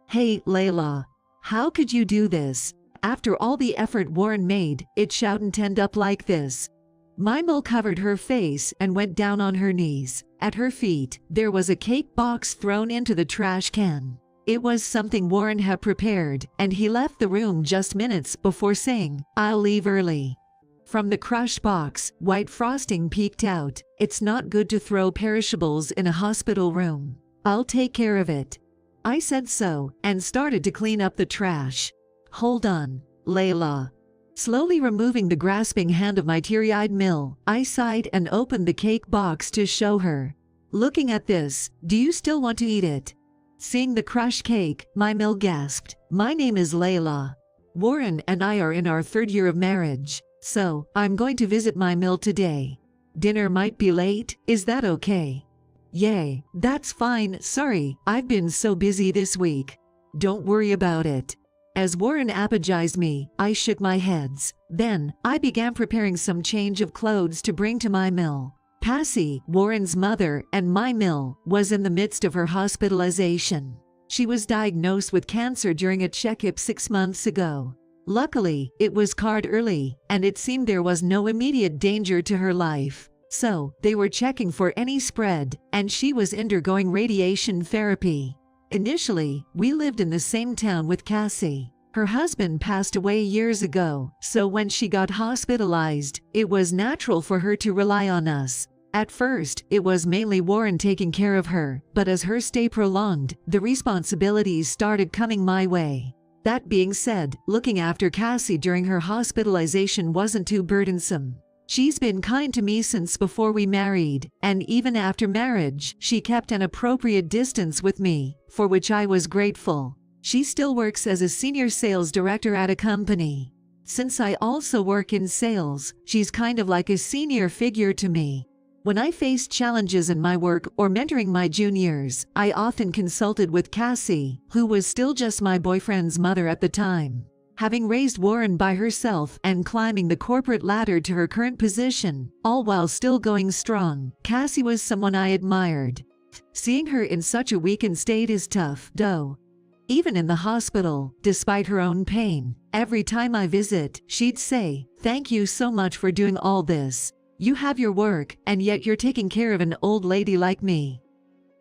Hey, Layla. How could you do this? After all the effort Warren made, it shouldn't end up like this. Mimel covered her face and went down on her knees. At her feet, there was a cake box thrown into the trash can. It was something Warren had prepared, and he left the room just minutes before saying, "I'll leave early." From the crushed box, white frosting peeked out. "It's not good to throw perishables in a hospital room. I'll take care of it." I said so, and started to clean up the trash. "Hold on, Layla." Slowly removing the grasping hand of my teary-eyed Mill, I sighed and opened the cake box to show her. "Looking at this, do you still want to eat it?" Seeing the crushed cake, my Mill gasped. "My name is Layla. Warren and I are in our 3rd year of marriage, so I'm going to visit my Mill today. Dinner might be late, is that okay?" "Yay, that's fine, sorry, I've been so busy this week." "Don't worry about it." As Warren apologized me, I shook my heads. Then, I began preparing some change of clothes to bring to my Mill. Cassie, Warren's mother and my Mill, was in the midst of her hospitalization. She was diagnosed with cancer during a checkup 6 months ago. Luckily, it was caught early, and it seemed there was no immediate danger to her life. So, they were checking for any spread, and she was undergoing radiation therapy. Initially, we lived in the same town with Cassie. Her husband passed away years ago, so when she got hospitalized, it was natural for her to rely on us. At first, it was mainly Warren taking care of her, but as her stay prolonged, the responsibilities started coming my way. That being said, looking after Cassie during her hospitalization wasn't too burdensome. She's been kind to me since before we married, and even after marriage, she kept an appropriate distance with me, for which I was grateful. She still works as a senior sales director at a company. Since I also work in sales, she's kind of like a senior figure to me. When I faced challenges in my work or mentoring my juniors, I often consulted with Cassie, who was still just my boyfriend's mother at the time. Having raised Warren by herself and climbing the corporate ladder to her current position, all while still going strong, Cassie was someone I admired. Seeing her in such a weakened state is tough, though. Even in the hospital, despite her own pain, every time I visit, she'd say, "Thank you so much for doing all this. You have your work, and yet you're taking care of an old lady like me,"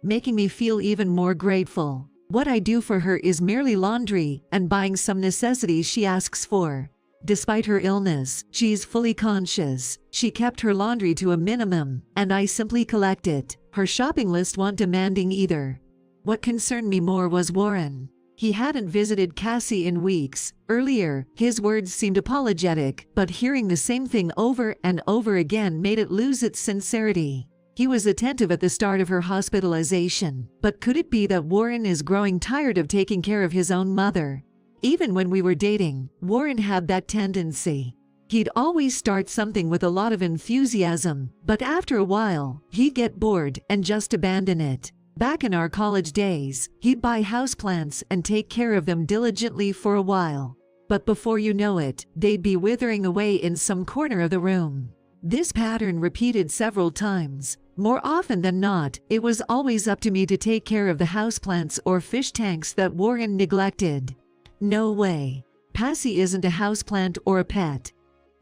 making me feel even more grateful. What I do for her is merely laundry and buying some necessities she asks for. Despite her illness, she's fully conscious. She kept her laundry to a minimum, and I simply collect it. Her shopping list wasn't demanding either. What concerned me more was Warren. He hadn't visited Cassie in weeks. Earlier, his words seemed apologetic, but hearing the same thing over and over again made it lose its sincerity. He was attentive at the start of her hospitalization, but could it be that Warren is growing tired of taking care of his own mother? Even when we were dating, Warren had that tendency. He'd always start something with a lot of enthusiasm, but after a while, he'd get bored and just abandon it. Back in our college days, he'd buy houseplants and take care of them diligently for a while. But before you know it, they'd be withering away in some corner of the room. This pattern repeated several times. More often than not, it was always up to me to take care of the houseplants or fish tanks that Warren neglected. No way. Cassie isn't a houseplant or a pet.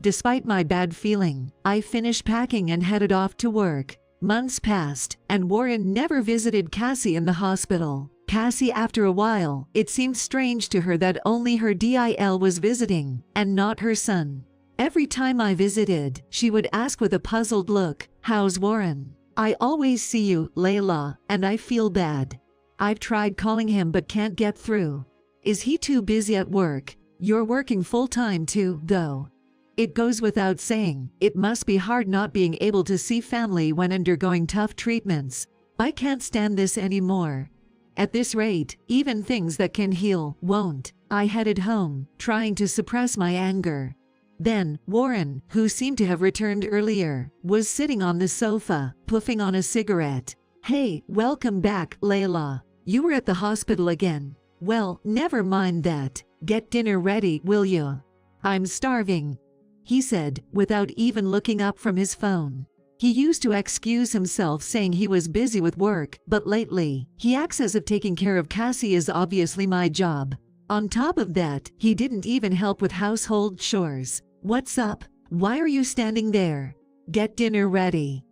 Despite my bad feeling, I finished packing and headed off to work. Months passed, and Warren never visited Cassie in the hospital. Cassie, after a while, it seemed strange to her that only her DIL was visiting, and not her son. Every time I visited, she would ask with a puzzled look, "How's Warren? I always see you, Layla, and I feel bad. I've tried calling him but can't get through. Is he too busy at work? You're working full-time too, though." It goes without saying, it must be hard not being able to see family when undergoing tough treatments. I can't stand this anymore. At this rate, even things that can heal won't. I headed home, trying to suppress my anger. Then, Warren, who seemed to have returned earlier, was sitting on the sofa, puffing on a cigarette. "Hey, welcome back, Layla. You were at the hospital again. Well, never mind that. Get dinner ready, will you? I'm starving," he said, without even looking up from his phone. He used to excuse himself saying he was busy with work, but lately, he acts as if taking care of Cassie is obviously my job. On top of that, he didn't even help with household chores. What's up? Why are you standing there? Get dinner ready.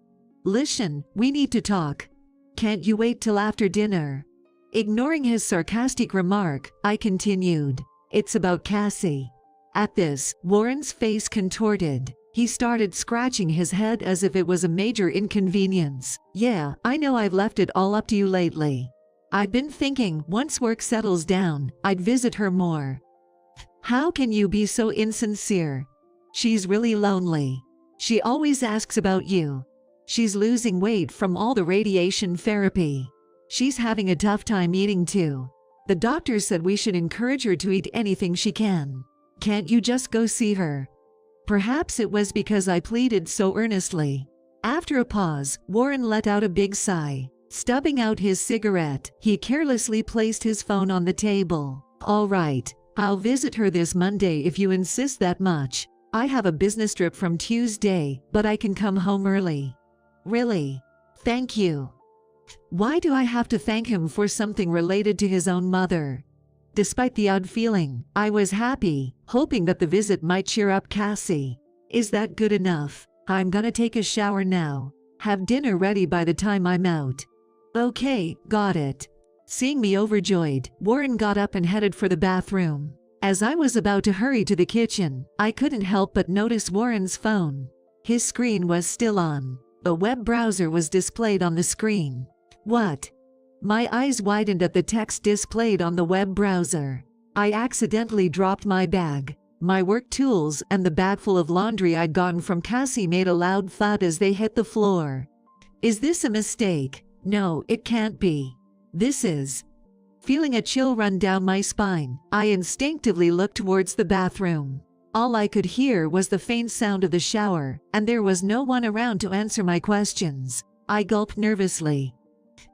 Listen, we need to talk. Can't you wait till after dinner? Ignoring his sarcastic remark, I continued. It's about Cassie. At this, Warren's face contorted. He started scratching his head as if it was a major inconvenience. Yeah, I know I've left it all up to you lately. I've been thinking once work settles down, I'd visit her more. How can you be so insincere? She's really lonely. She always asks about you. She's losing weight from all the radiation therapy. She's having a tough time eating too. The doctor said we should encourage her to eat anything she can. Can't you just go see her? Perhaps it was because I pleaded so earnestly. After a pause, Warren let out a big sigh. Stubbing out his cigarette, he carelessly placed his phone on the table. All right, I'll visit her this Monday if you insist that much. I have a business trip from Tuesday, but I can come home early. Really? Thank you. Why do I have to thank him for something related to his own mother? Despite the odd feeling, I was happy, hoping that the visit might cheer up Cassie. Is that good enough? I'm gonna take a shower now. Have dinner ready by the time I'm out. Okay, got it. Seeing me overjoyed, Warren got up and headed for the bathroom. As I was about to hurry to the kitchen, I couldn't help but notice Warren's phone. His screen was still on. A web browser was displayed on the screen. What? My eyes widened at the text displayed on the web browser. I accidentally dropped my bag. My work tools and the bag full of laundry I'd gotten from Cassie made a loud thud as they hit the floor. Is this a mistake? No, it can't be. This is. Feeling a chill run down my spine, I instinctively looked towards the bathroom. All I could hear was the faint sound of the shower, and there was no one around to answer my questions. I gulped nervously.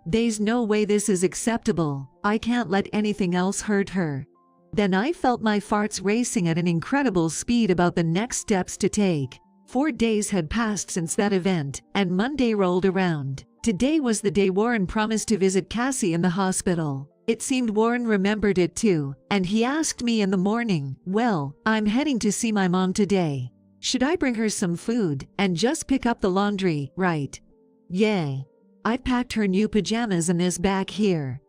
There's no way this is acceptable. I can't let anything else hurt her. Then I felt my farts racing at an incredible speed about the next steps to take. 4 days had passed since that event, and Monday rolled around. Today was the day Warren promised to visit Cassie in the hospital. It seemed Warren remembered it too, and he asked me in the morning, well, I'm heading to see my mom today. Should I bring her some food and just pick up the laundry, right? Yay. I packed her new pajamas in this bag here.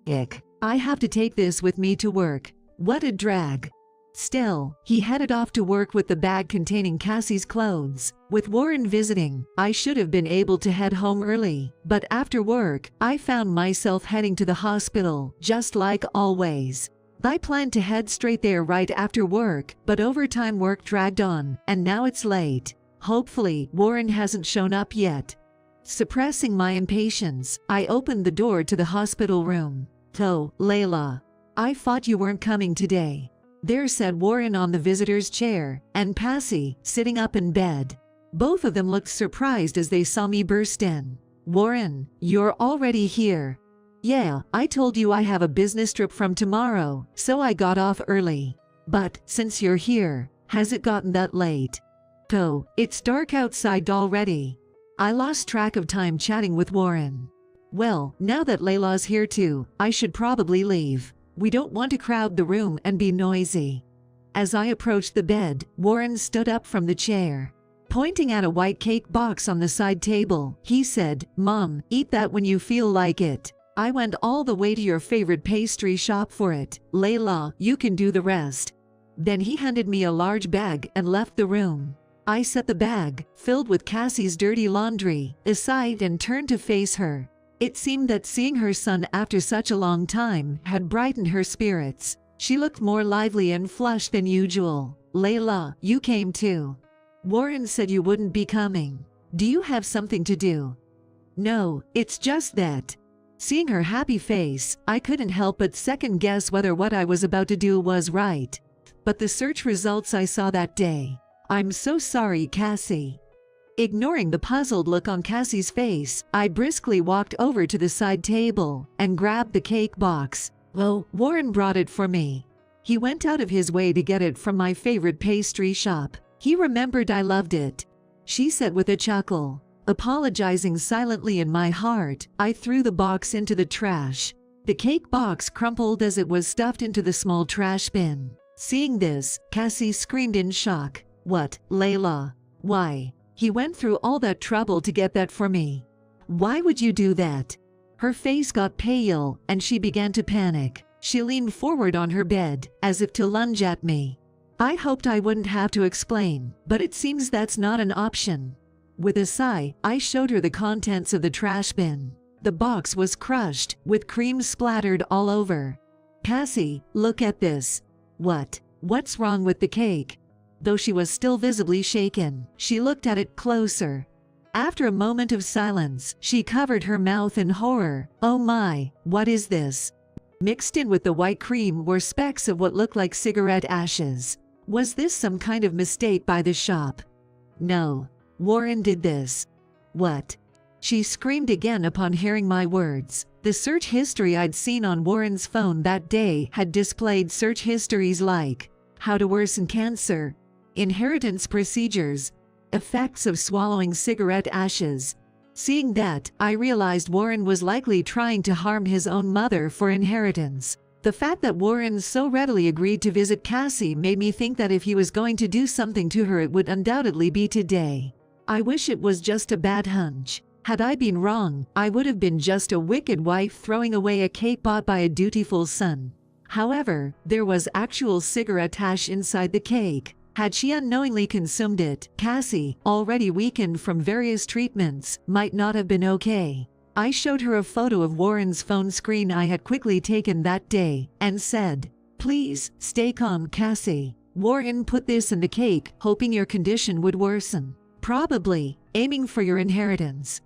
Ick. I have to take this with me to work. What a drag. Still, he headed off to work with the bag containing Cassie's clothes. With Warren visiting, I should have been able to head home early, but after work, I found myself heading to the hospital, just like always. I planned to head straight there right after work, but overtime work dragged on, and now it's late. Hopefully, Warren hasn't shown up yet. Suppressing my impatience, I opened the door to the hospital room. "Oh, Layla. I thought you weren't coming today." There sat Warren on the visitor's chair, and Cassie, sitting up in bed. Both of them looked surprised as they saw me burst in. "Warren, you're already here." "Yeah, I told you I have a business trip from tomorrow, so I got off early. But, since you're here, has it gotten that late?" "Oh, it's dark outside already." I lost track of time chatting with Warren. "Well, now that Layla's here too, I should probably leave. We don't want to crowd the room and be noisy." As I approached the bed, Warren stood up from the chair. Pointing at a white cake box on the side table, he said, "Mom, eat that when you feel like it. I went all the way to your favorite pastry shop for it. Layla, you can do the rest." Then he handed me a large bag and left the room. I set the bag, filled with Cassie's dirty laundry, aside and turned to face her. It seemed that seeing her son after such a long time had brightened her spirits. She looked more lively and flushed than usual. "Layla, you came too. Warren said you wouldn't be coming. Do you have something to do?" "No, it's just that." Seeing her happy face, I couldn't help but second guess whether what I was about to do was right. But the search results I saw that day. "I'm so sorry, Cassie." Ignoring the puzzled look on Cassie's face, I briskly walked over to the side table and grabbed the cake box. "Oh, Warren brought it for me. He went out of his way to get it from my favorite pastry shop. He remembered I loved it," she said with a chuckle. Apologizing silently in my heart, I threw the box into the trash. The cake box crumpled as it was stuffed into the small trash bin. Seeing this, Cassie screamed in shock. "What, Layla? Why? He went through all that trouble to get that for me. Why would you do that?" Her face got pale, and she began to panic. She leaned forward on her bed, as if to lunge at me. I hoped I wouldn't have to explain, but it seems that's not an option. With a sigh, I showed her the contents of the trash bin. The box was crushed, with cream splattered all over. "Cassie, look at this." What's wrong with the cake?" Though she was still visibly shaken, she looked at it closer. After a moment of silence, she covered her mouth in horror. "Oh my, what is this?" Mixed in with the white cream were specks of what looked like cigarette ashes. Was this some kind of mistake by the shop? "No. Warren did this." "What?" She screamed again upon hearing my words. The search history I'd seen on Warren's phone that day had displayed search histories like how to worsen cancer, inheritance procedures, effects of swallowing cigarette ashes. Seeing that, I realized Warren was likely trying to harm his own mother for inheritance. The fact that Warren so readily agreed to visit Cassie made me think that if he was going to do something to her, it would undoubtedly be today. I wish it was just a bad hunch. Had I been wrong, I would have been just a wicked wife throwing away a cake bought by a dutiful son. However, there was actual cigarette ash inside the cake. Had she unknowingly consumed it, Cassie, already weakened from various treatments, might not have been okay. I showed her a photo of Warren's phone screen I had quickly taken that day, and said, "Please, stay calm, Cassie. Warren put this in the cake, hoping your condition would worsen. Probably, aiming for your inheritance."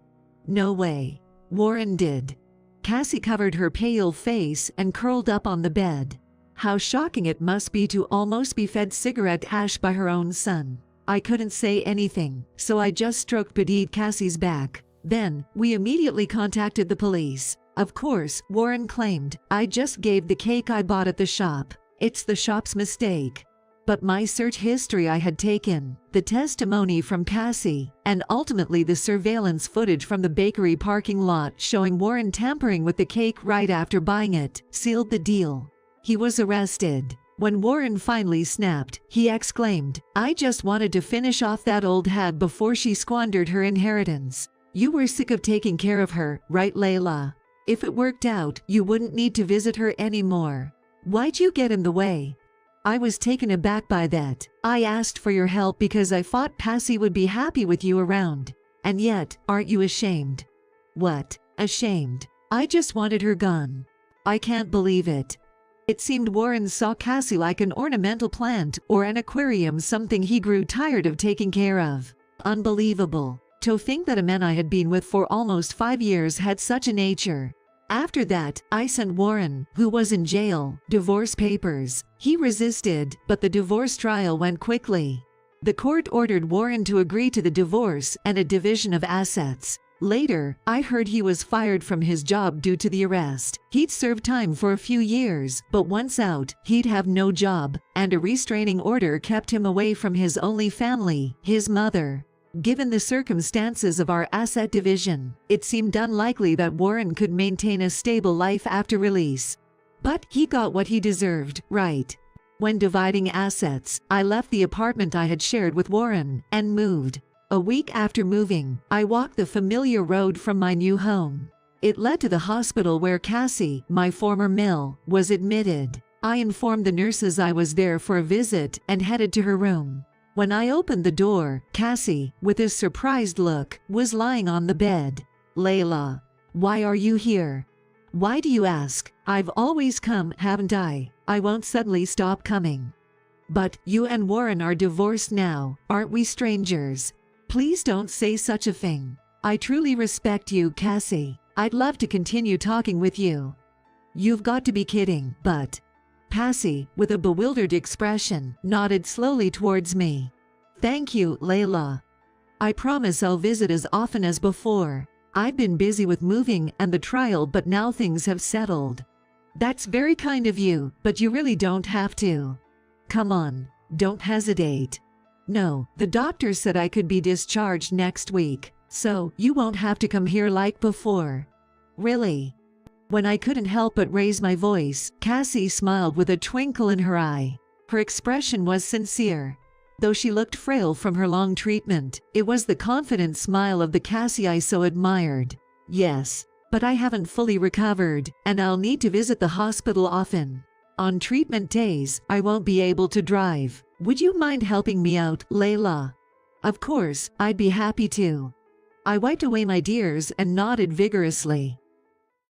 "No way. Warren did." Cassie covered her pale face and curled up on the bed. How shocking it must be to almost be fed cigarette ash by her own son. I couldn't say anything, so I just stroked petite Cassie's back. Then, we immediately contacted the police. Of course, Warren claimed, "I just gave the cake I bought at the shop. It's the shop's mistake." But my search history I had taken, the testimony from Cassie, and ultimately the surveillance footage from the bakery parking lot showing Warren tampering with the cake right after buying it, sealed the deal. He was arrested. When Warren finally snapped, he exclaimed, "I just wanted to finish off that old hag before she squandered her inheritance." You were sick of taking care of her, right, Layla? If it worked out, you wouldn't need to visit her anymore. Why'd you get in the way? I was taken aback by that. I asked for your help because I thought Cassie would be happy with you around. And yet, aren't you ashamed? What? Ashamed? I just wanted her gone. I can't believe it. It seemed Warren saw Cassie like an ornamental plant or an aquarium, something he grew tired of taking care of. Unbelievable. To think that a man I had been with for almost 5 years had such a nature. After that, I sent Warren, who was in jail, divorce papers. He resisted, but the divorce trial went quickly. The court ordered Warren to agree to the divorce and a division of assets. Later, I heard he was fired from his job due to the arrest. He'd served time for a few years, but once out, he'd have no job, and a restraining order kept him away from his only family, his mother. Given the circumstances of our asset division, it seemed unlikely that Warren could maintain a stable life after release. But he got what he deserved, right? When dividing assets, I left the apartment I had shared with Warren and moved. A week after moving, I walked the familiar road from my new home. It led to the hospital where Cassie, my former mill, was admitted. I informed the nurses I was there for a visit and headed to her room. When I opened the door, Cassie, with a surprised look, was lying on the bed. Layla, why are you here? Why do you ask? I've always come, haven't I? I won't suddenly stop coming. But you and Warren are divorced now, aren't we strangers? Please don't say such a thing. I truly respect you, Cassie. I'd love to continue talking with you. You've got to be kidding, but... Cassie, with a bewildered expression, nodded slowly towards me. Thank you, Layla. I promise I'll visit as often as before. I've been busy with moving and the trial, but now things have settled. That's very kind of you, but you really don't have to. Come on, don't hesitate. No, the doctor said I could be discharged next week. So, you won't have to come here like before. Really? When I couldn't help but raise my voice, Cassie smiled with a twinkle in her eye. Her expression was sincere. Though she looked frail from her long treatment, it was the confident smile of the Cassie I so admired. Yes, but I haven't fully recovered, and I'll need to visit the hospital often. On treatment days, I won't be able to drive. Would you mind helping me out, Layla? Of course, I'd be happy to. I wiped away my tears and nodded vigorously.